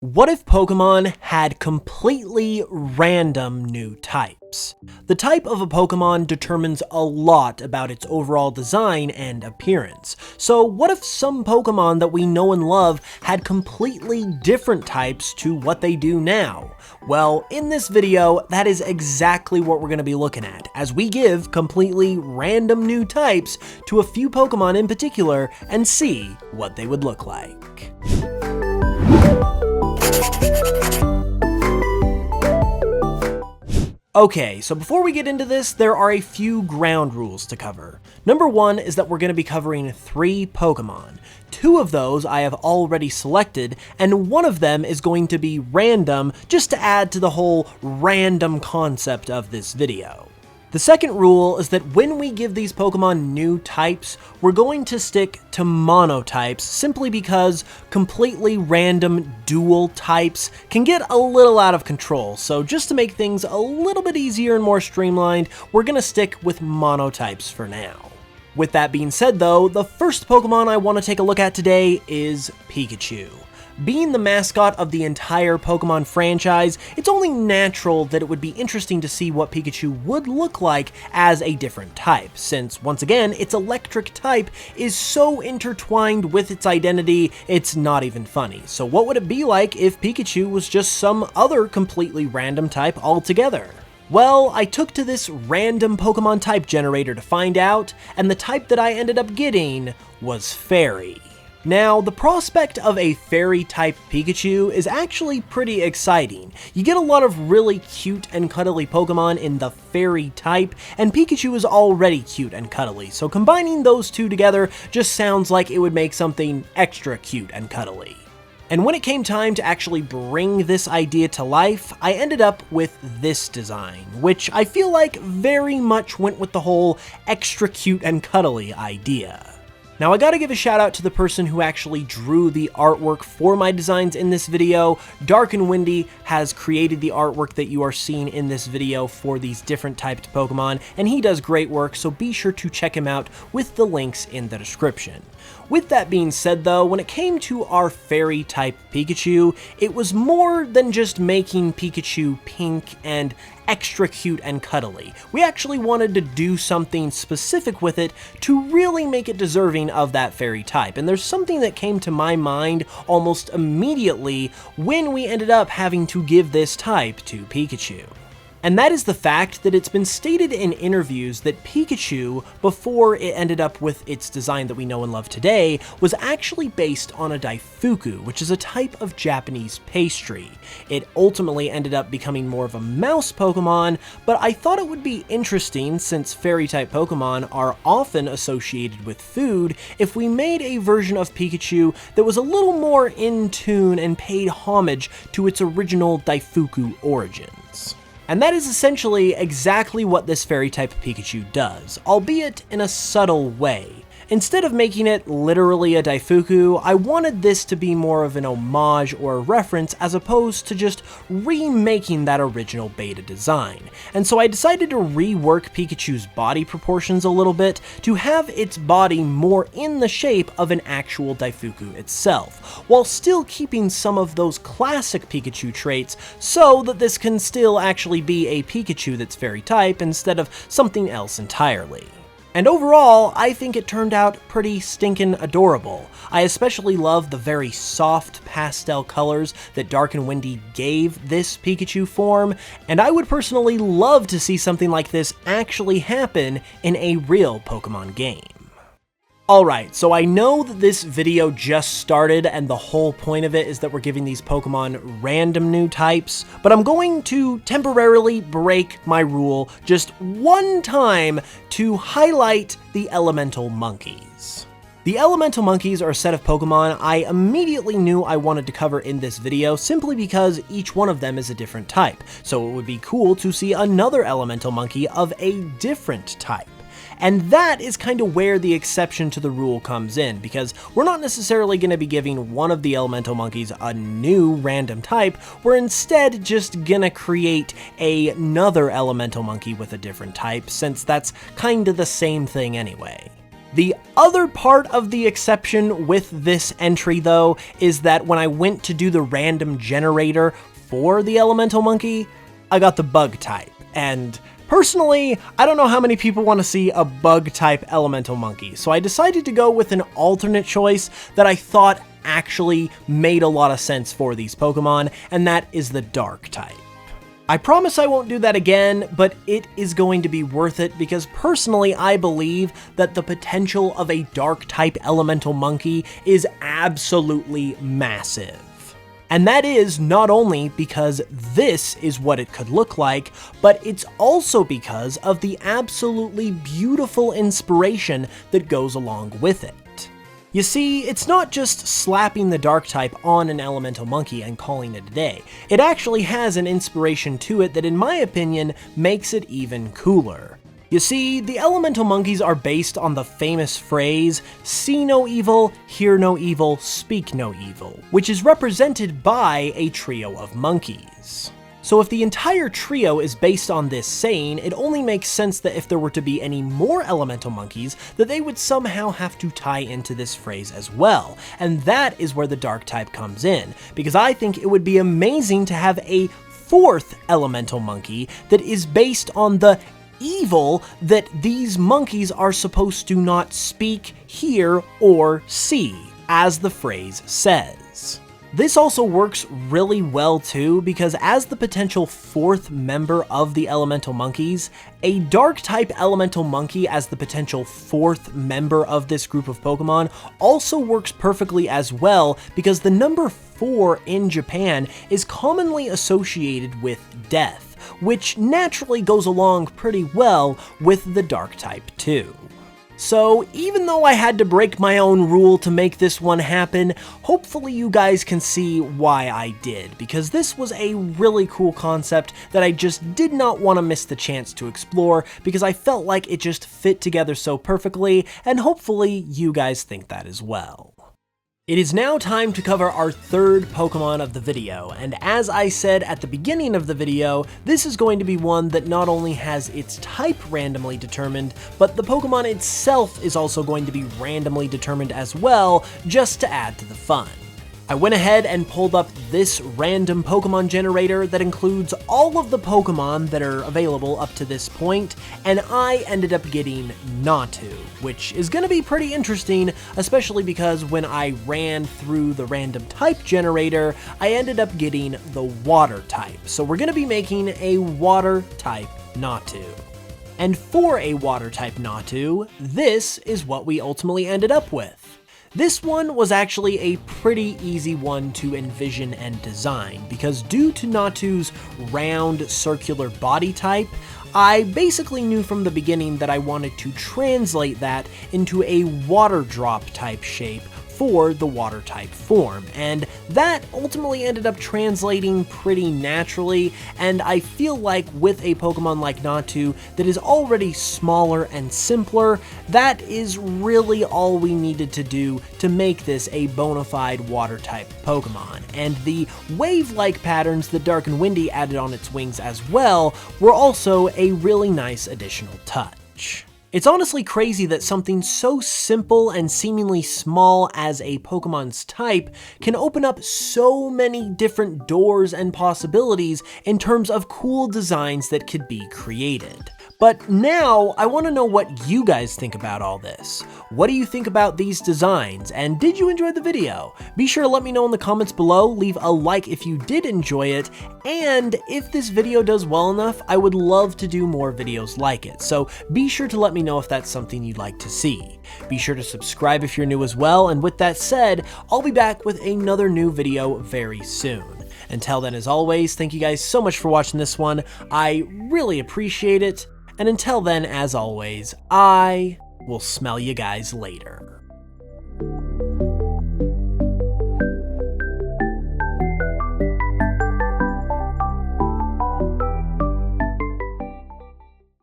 What if Pokemon had completely random new types? The type of a Pokemon determines a lot about its overall design and appearance. So what if some Pokemon that we know and love had completely different types to what they do now? Well, in this video, that is exactly what we're going to be looking at, as we give completely random new types to a few Pokemon in particular and see what they would look like. Okay, so before we get into this, there are a few ground rules to cover. Number one is that we're going to be covering 3 Pokemon. 2 of those I have already selected, and one of them is going to be random, just to add to the whole random concept of this video. The second rule is that when we give these Pokemon new types, we're going to stick to monotypes simply because completely random dual types can get a little out of control. So just to make things a little bit easier and more streamlined, we're going to stick with monotypes for now. With that being said though, the first Pokemon I want to take a look at today is Pikachu. Being the mascot of the entire Pokemon franchise, it's only natural that it would be interesting to see what Pikachu would look like as a different type, since once again, its electric type is so intertwined with its identity, it's not even funny. So what would it be like if Pikachu was just some other completely random type altogether? Well, I took to this random Pokemon type generator to find out, and the type that I ended up getting was Fairy. Now, the prospect of a fairy-type Pikachu is actually pretty exciting. You get a lot of really cute and cuddly Pokemon in the fairy type, and Pikachu is already cute and cuddly, so combining those two together just sounds like it would make something extra cute and cuddly. And when it came time to actually bring this idea to life, I ended up with this design, which I feel like very much went with the whole extra cute and cuddly idea. Now I gotta give a shout out to the person who actually drew the artwork for my designs in this video. DarknWindie has created the artwork that you are seeing in this video for these different typed Pokemon, and he does great work, so be sure to check him out with the links in the description. With that being said though, when it came to our fairy type Pikachu, it was more than just making Pikachu pink and extra cute and cuddly. We actually wanted to do something specific with it to really make it deserving of that fairy type, and there's something that came to my mind almost immediately when we ended up having to give this type to Pikachu. And that is the fact that it's been stated in interviews that Pikachu, before it ended up with its design that we know and love today, was actually based on a Daifuku, which is a type of Japanese pastry. It ultimately ended up becoming more of a mouse Pokemon, but I thought it would be interesting, since fairy-type Pokemon are often associated with food, if we made a version of Pikachu that was a little more in tune and paid homage to its original Daifuku origins. And that is essentially exactly what this fairy-type Pikachu does, albeit in a subtle way. Instead of making it literally a Daifuku, I wanted this to be more of an homage or a reference as opposed to just remaking that original beta design. And so I decided to rework Pikachu's body proportions a little bit to have its body more in the shape of an actual Daifuku itself, while still keeping some of those classic Pikachu traits so that this can still actually be a Pikachu that's fairy type instead of something else entirely. And overall, I think it turned out pretty stinkin' adorable. I especially love the very soft pastel colors that DarknWindie gave this Pikachu form, and I would personally love to see something like this actually happen in a real Pokemon game. Alright, so I know that this video just started and the whole point of it is that we're giving these Pokemon random new types, but I'm going to temporarily break my rule just one time to highlight the Elemental Monkeys. The Elemental Monkeys are a set of Pokemon I immediately knew I wanted to cover in this video simply because each one of them is a different type, so it would be cool to see another Elemental Monkey of a different type. And that is kind of where the exception to the rule comes in, because we're not necessarily going to be giving one of the Elemental Monkeys a new random type, we're instead just gonna create another Elemental Monkey with a different type, since that's kind of the same thing anyway. The other part of the exception with this entry, though, is that when I went to do the random generator for the elemental monkey, I got the bug type. And personally, I don't know how many people want to see a bug type elemental monkey, so I decided to go with an alternate choice that I thought actually made a lot of sense for these Pokemon, and that is the dark type. I promise I won't do that again, but it is going to be worth it because personally I believe that the potential of a dark type elemental monkey is absolutely massive. And that is not only because this is what it could look like, but it's also because of the absolutely beautiful inspiration that goes along with it. You see, it's not just slapping the dark type on an elemental monkey and calling it a day. It actually has an inspiration to it that, in my opinion, makes it even cooler. You see, the elemental monkeys are based on the famous phrase, "See no evil, hear no evil, speak no evil," which is represented by a trio of monkeys. So if the entire trio is based on this saying, it only makes sense that if there were to be any more elemental monkeys, that they would somehow have to tie into this phrase as well. And that is where the dark type comes in, because I think it would be amazing to have a fourth elemental monkey that is based on the evil that these monkeys are supposed to not speak, hear, or see, as the phrase says. This also works really well too, because as the potential fourth member of the elemental monkeys, a dark type elemental monkey as the potential fourth member of this group of Pokemon also works perfectly as well, because the number 4 in Japan is commonly associated with death, which naturally goes along pretty well with the dark type too. So even though I had to break my own rule to make this one happen, hopefully you guys can see why I did, because this was a really cool concept that I just did not want to miss the chance to explore, because I felt like it just fit together so perfectly, and hopefully you guys think that as well. It is now time to cover our third Pokemon of the video, and as I said at the beginning of the video, this is going to be one that not only has its type randomly determined, but the Pokemon itself is also going to be randomly determined as well, just to add to the fun. I went ahead and pulled up this random Pokemon generator that includes all of the Pokemon that are available up to this point, and I ended up getting Nottu, which is going to be pretty interesting, especially because when I ran through the random type generator, I ended up getting the water type. So we're going to be making a water type Nottu. And for a water type Nottu, this is what we ultimately ended up with. This one was actually a pretty easy one to envision and design, because due to Nottu's round circular body type, I basically knew from the beginning that I wanted to translate that into a water drop type shape for the water type form, and that ultimately ended up translating pretty naturally, and I feel like with a Pokemon like Nottu that is already smaller and simpler, that is really all we needed to do to make this a bona fide water type Pokemon, and the wave-like patterns that DarknWindie added on its wings as well were also a really nice additional touch. It's honestly crazy that something so simple and seemingly small as a Pokemon's type can open up so many different doors and possibilities in terms of cool designs that could be created. But now, I want to know what you guys think about all this. What do you think about these designs, and did you enjoy the video? Be sure to let me know in the comments below, leave a like if you did enjoy it, and if this video does well enough, I would love to do more videos like it, so be sure to let me know if that's something you'd like to see. Be sure to subscribe if you're new as well, and with that said, I'll be back with another new video very soon. Until then, as always, thank you guys so much for watching this one. I really appreciate it. And until then, as always, I will smell you guys later.